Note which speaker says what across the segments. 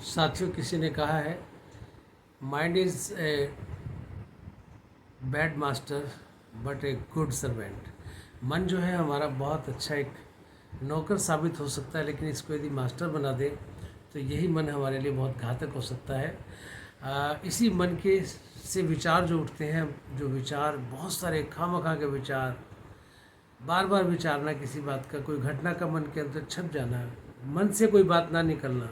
Speaker 1: साथियों, किसी ने कहा है mind is a bad master but a good servant. मन जो है हमारा बहुत अच्छा एक नौकर साबित हो सकता है, लेकिन इसको यदि मास्टर बना दे तो यही मन हमारे लिए बहुत घातक हो सकता है। इसी मन के से विचार जो उठते हैं, जो विचार बहुत सारे खामखा के विचार, बार बार विचारना किसी बात का, कोई घटना का मन के अंदर छप जाना, मन से कोई बात ना निकलना,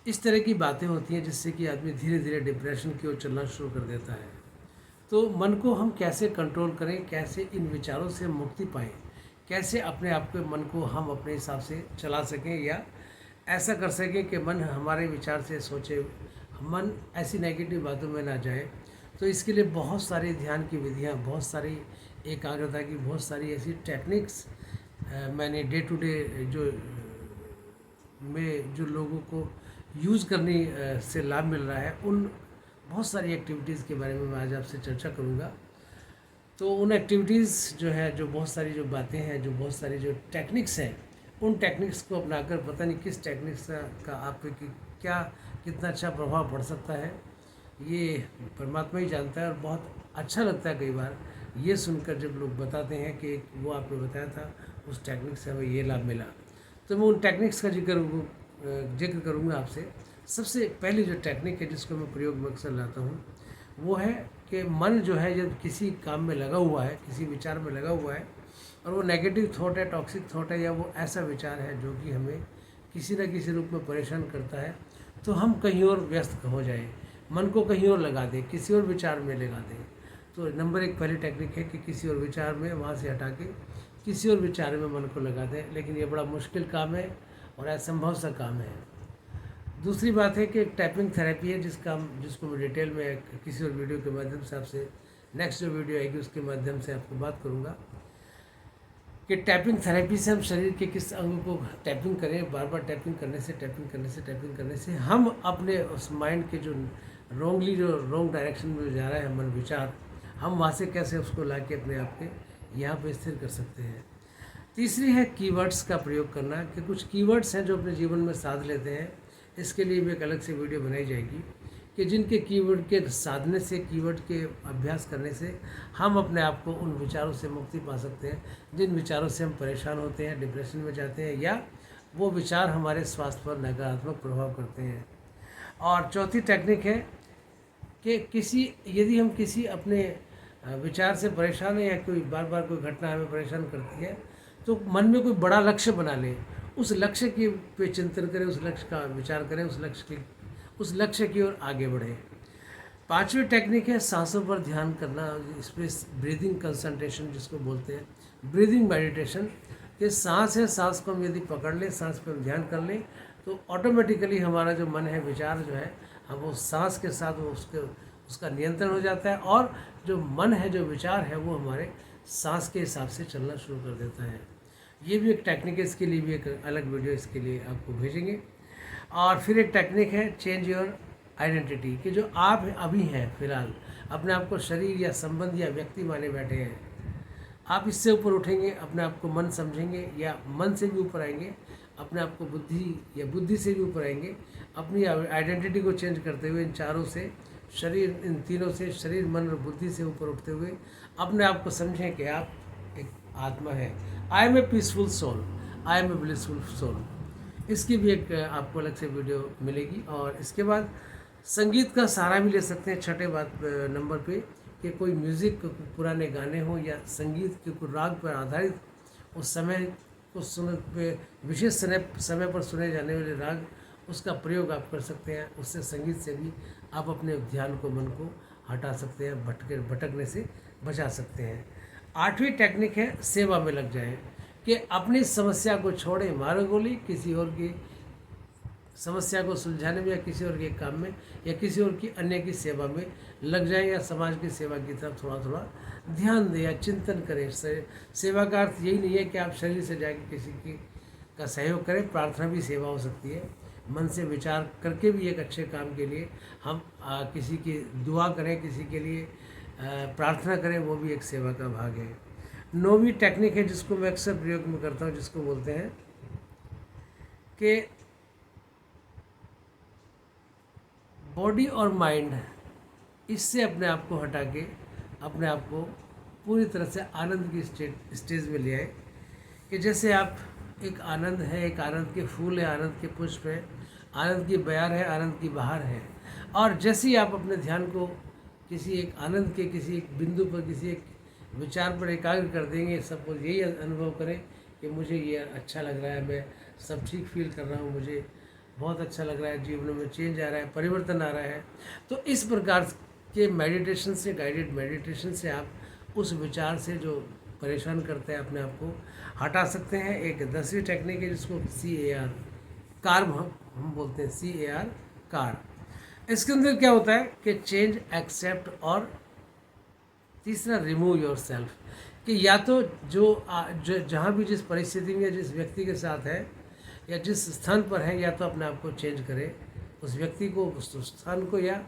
Speaker 1: इस तरह की बातें होती हैं जिससे कि आदमी धीरे धीरे डिप्रेशन की ओर चलना शुरू कर देता है। तो मन को हम कैसे कंट्रोल करें, कैसे इन विचारों से मुक्ति पाएं, कैसे अपने आप के मन को हम अपने हिसाब से चला सकें या ऐसा कर सकें कि मन हमारे विचार से सोचे, मन ऐसी नेगेटिव बातों में ना जाए। तो इसके लिए बहुत सारी ध्यान की विधियाँ, बहुत सारी एकाग्रता की, बहुत सारी ऐसी टेक्निक्स मैंने डे टू डे जो में जो लोगों को यूज़ करने से लाभ मिल रहा है, उन बहुत सारी एक्टिविटीज़ के बारे में मैं आज आपसे चर्चा करूँगा। तो उन एक्टिविटीज़ जो है, जो बहुत सारी जो बातें हैं, जो बहुत सारी जो टेक्निक्स हैं, उन टेक्निक्स को अपनाकर पता नहीं किस टेक्निक्स का आप पे क्या कितना अच्छा प्रभाव पड़ सकता है, ये परमात्मा ही जानता है। और बहुत अच्छा लगता है कई बार ये सुनकर जब लोग बताते हैं कि वो आपने बताया था उस टेक्निक से हमें ये लाभ मिला। तो मैं उन टेक्निक्स का जिक्र करूँगा आपसे। सबसे पहली जो टेक्निक है जिसको मैं प्रयोग में अक्सर लाता हूँ, वो है कि मन जो है जब किसी काम में लगा हुआ है, किसी विचार में लगा हुआ है, और वो नेगेटिव थॉट है, टॉक्सिक थॉट है, या वो ऐसा विचार है जो कि हमें किसी न किसी रूप में परेशान करता है, तो हम कहीं और व्यस्त हो जाए, मन को कहीं और लगा दें, किसी और विचार में लगा दें। तो नंबर एक पहली टेक्निक है कि किसी और विचार में वहाँ से हटा के किसी और विचार में मन को लगा दें, लेकिन ये बड़ा मुश्किल काम है और असंभव सा काम है। दूसरी बात है कि एक टैपिंग थेरेपी है जिसको मैं डिटेल में किसी और वीडियो के माध्यम से आपसे, नेक्स्ट जो वीडियो आएगी उसके माध्यम से आपको बात करूँगा कि टैपिंग थेरेपी से हम शरीर के किस अंग को टैपिंग करें। बार बार टैपिंग करने से हम अपने उस माइंड के जो रॉन्ग डायरेक्शन में जा रहा है मन विचार, हम वहाँ से कैसे उसको ला के अपने आप के यहाँ पे स्थिर कर सकते हैं। तीसरी है कीवर्ड्स का प्रयोग करना, कि कुछ कीवर्ड्स हैं जो अपने जीवन में साध लेते हैं। इसके लिए भी एक अलग से वीडियो बनाई जाएगी कि जिनके कीवर्ड के साधने से, कीवर्ड के अभ्यास करने से हम अपने आप को उन विचारों से मुक्ति पा सकते हैं जिन विचारों से हम परेशान होते हैं, डिप्रेशन में जाते हैं, या वो विचार हमारे स्वास्थ्य पर नकारात्मक प्रभाव करते हैं। और चौथी टेक्निक है कि यदि हम किसी अपने विचार से परेशान है, या कोई बार बार कोई घटना हमें परेशान करती है, तो मन में कोई बड़ा लक्ष्य बना लें, उस लक्ष्य के पे चिंतन करें, उस लक्ष्य का विचार करें, उस लक्ष्य की ओर आगे बढ़ें। पांचवी टेक्निक है सांसों पर ध्यान करना, स्पेस ब्रीदिंग कंसंट्रेशन जिसको बोलते हैं, ब्रीदिंग मेडिटेशन। कि सांस है, सांस को हम यदि पकड़ लें, सांस पर हम ध्यान कर लें, तो ऑटोमेटिकली हमारा जो मन है, विचार जो है, हम वो सांस के साथ वो उसका नियंत्रण हो जाता है, और जो मन है, जो विचार है, वो हमारे सांस के हिसाब से चलना शुरू कर देता है। ये भी एक टेक्निक है, इसके लिए भी एक अलग वीडियो इसके लिए आपको भेजेंगे। और फिर एक टेक्निक है चेंज योर आइडेंटिटी, कि जो आप अभी हैं फिलहाल, अपने आप को शरीर या संबंध या व्यक्ति माने बैठे हैं, आप इससे ऊपर उठेंगे, अपने आप को मन समझेंगे, या मन से भी ऊपर आएंगे, अपने आप को बुद्धि या बुद्धि से भी ऊपर आएंगे। अपनी आइडेंटिटी को चेंज करते हुए इन चारों से, शरीर, इन तीनों से, शरीर, मन और बुद्धि से ऊपर उठते हुए अपने आप को समझें कि आप एक आत्मा है। I am a peaceful soul, I am a blissful soul. इसकी भी एक आपको अलग से वीडियो मिलेगी। और इसके बाद संगीत का सहारा भी ले सकते हैं छठे नंबर पे, कि कोई म्यूज़िक, पुराने गाने हो, या संगीत के कोई राग पर आधारित उस समय को सुन पे विशेष समय पर सुने जाने वाले राग, उसका प्रयोग आप कर सकते हैं। उससे, संगीत से भी आप अपने ध्यान को, मन को हटा सकते हैं, भटकने से बचा सकते हैं। आठवीं टेक्निक है सेवा में लग जाएं, कि अपनी समस्या को छोड़ें मारो गोली, किसी और की समस्या को सुलझाने में, या किसी और के काम में, या किसी और की अन्य की सेवा में लग जाएं, या समाज की सेवा की तरफ थोड़ा थोड़ा ध्यान दें या चिंतन करें। सेवा का अर्थ यही नहीं है कि आप शरीर से जाकर किसी की का सहयोग करें, प्रार्थना भी सेवा हो सकती है। मन से विचार करके भी एक अच्छे काम के लिए हम किसी की दुआ करें, किसी के लिए प्रार्थना करें, वो भी एक सेवा का भाग है। नौवीं टेक्निक है जिसको मैं अक्सर प्रयोग में करता हूँ, जिसको बोलते हैं कि बॉडी और माइंड इससे अपने आप को हटा के अपने आप को पूरी तरह से आनंद की स्टेज में ले आए कि जैसे आप एक आनंद है, एक आनंद के फूल है, आनंद के पुष्प है, आनंद की बयार है, आनंद की बहार है। और जैसे ही आप अपने ध्यान को किसी एक आनंद के किसी एक बिंदु पर, किसी एक विचार पर एकाग्र कर देंगे, सबको यही अनुभव करें कि मुझे ये अच्छा लग रहा है, मैं सब ठीक फील कर रहा हूँ, मुझे बहुत अच्छा लग रहा है, जीवन में चेंज आ रहा है, परिवर्तन आ रहा है। तो इस प्रकार के मेडिटेशन से, गाइडेड मेडिटेशन से आप उस विचार से जो परेशान करते हैं अपने आप को हटा सकते हैं। एक 10वीं टेक्निक है जिसको CAR कार्म हम बोलते हैं, CAR कार। इसके अंदर क्या होता है कि चेंज, एक्सेप्ट और तीसरा रिमूव योर सेल्फ, कि या तो जहाँ भी जिस परिस्थिति में, जिस व्यक्ति के साथ है या जिस स्थान पर है, या तो अपने आप को चेंज करें, उस व्यक्ति को, उस स्थान को, या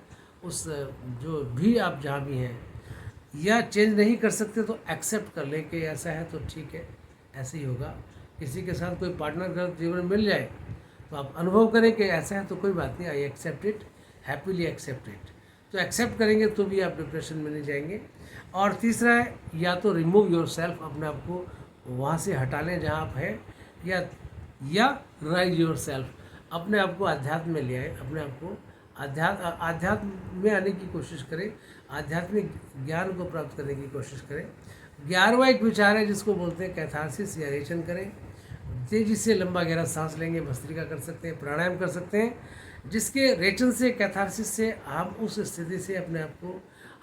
Speaker 1: उस जो भी आप जहाँ भी हैं, या चेंज नहीं कर सकते तो एक्सेप्ट कर लें कि ऐसा है तो ठीक है, ऐसे ही होगा। किसी के साथ कोई पार्टनर अगर जीवन में मिल जाए तो आप अनुभव करें कि ऐसा है तो कोई बात नहीं, I accept it, happily accept it. तो एक्सेप्ट करेंगे तो भी आप डिप्रेशन में नहीं जाएंगे। और तीसरा है या तो रिमूव योर सेल्फ, अपने आप को वहाँ से हटा लें जहाँ आप हैं, या राइज योर सेल्फ, अपने आप को अध्यात्म में ले आए, अपने आप को अध्यात्म में आने की कोशिश करें, आध्यात्मिक ज्ञान को प्राप्त करने की कोशिश करें। 11वां एक विचार है जिसको बोलते हैं कैथारसिस या रेचन करें। तेजी से लंबा गहरा सांस लेंगे, भस्त्रिका कर सकते हैं, प्राणायाम कर सकते हैं, जिसके रेचन से, कैथारसिस से हम उस स्थिति से अपने आप को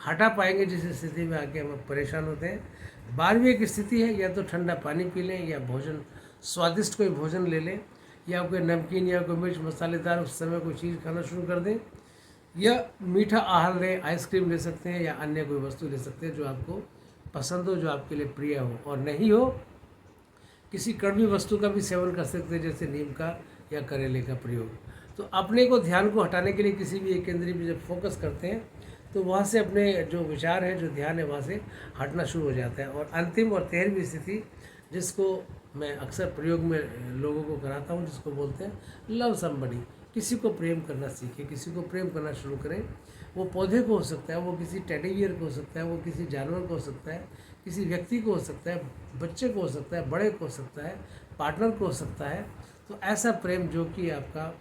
Speaker 1: हटा पाएंगे जिस स्थिति में आके हम परेशान होते हैं। 12वीं एक स्थिति है, या तो ठंडा पानी पी लें, या भोजन, स्वादिष्ट कोई भोजन ले लें, या कोई नमकीन या कोई मिर्च मसालेदार उस समय कोई चीज़ खाना शुरू कर दें, या मीठा आहार लें, आइसक्रीम ले सकते हैं, या अन्य कोई वस्तु ले सकते हैं जो आपको पसंद हो, जो आपके लिए प्रिय हो। और नहीं हो, किसी कड़वी वस्तु का भी सेवन कर सकते हैं, जैसे नीम का या करेले का प्रयोग। तो अपने को, ध्यान को हटाने के लिए किसी भी एक केंद्रीय में जब फोकस करते हैं तो वहाँ से अपने जो विचार है, जो ध्यान है, वहाँ से हटना शुरू हो जाता है। और अंतिम और 13वीं स्थिति, जिसको मैं अक्सर प्रयोग में लोगों को कराता हूँ, जिसको बोलते हैं लव समबडी। किसी को प्रेम करना सीखें, किसी को प्रेम करना शुरू करें। वो पौधे को हो सकता है, वो किसी टेडी बियर को हो सकता है, वो किसी जानवर को हो सकता है, किसी व्यक्ति को हो सकता है, बच्चे को हो सकता है, बड़े को हो सकता है, पार्टनर को हो सकता है। तो ऐसा प्रेम जो कि आपका,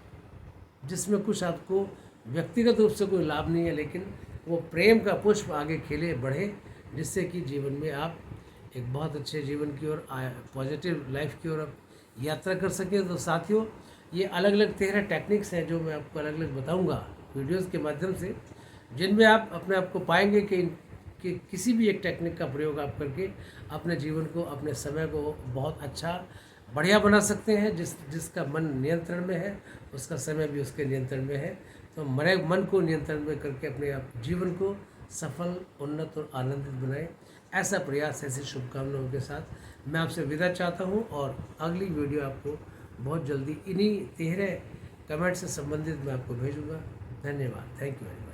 Speaker 1: जिसमें कुछ आपको व्यक्तिगत रूप से कोई लाभ नहीं है, लेकिन वो प्रेम का पुष्प आगे खिले, बढ़े, जिससे कि जीवन में आप एक बहुत अच्छे जीवन की ओर, पॉजिटिव लाइफ की ओर आप यात्रा कर सकें। तो साथियों, ये अलग अलग 13 टेक्निक्स हैं जो मैं आपको अलग अलग बताऊंगा वीडियोस के माध्यम से, जिनमें आप अपने आप को पाएंगे कि किसी भी एक टेक्निक का प्रयोग आप करके अपने जीवन को, अपने समय को बहुत अच्छा, बढ़िया बना सकते हैं। जिसका मन नियंत्रण में है, उसका समय भी उसके नियंत्रण में है। तो मन को नियंत्रण में करके अपने आप जीवन को सफल, उन्नत और आनंदित बनाएं। ऐसा प्रयास, ऐसी शुभकामनाओं के साथ मैं आपसे विदा चाहता हूं। और अगली वीडियो आपको बहुत जल्दी इन्हीं 13 कमेंट से संबंधित मैं आपको भेजूंगा। धन्यवाद, थैंक यू।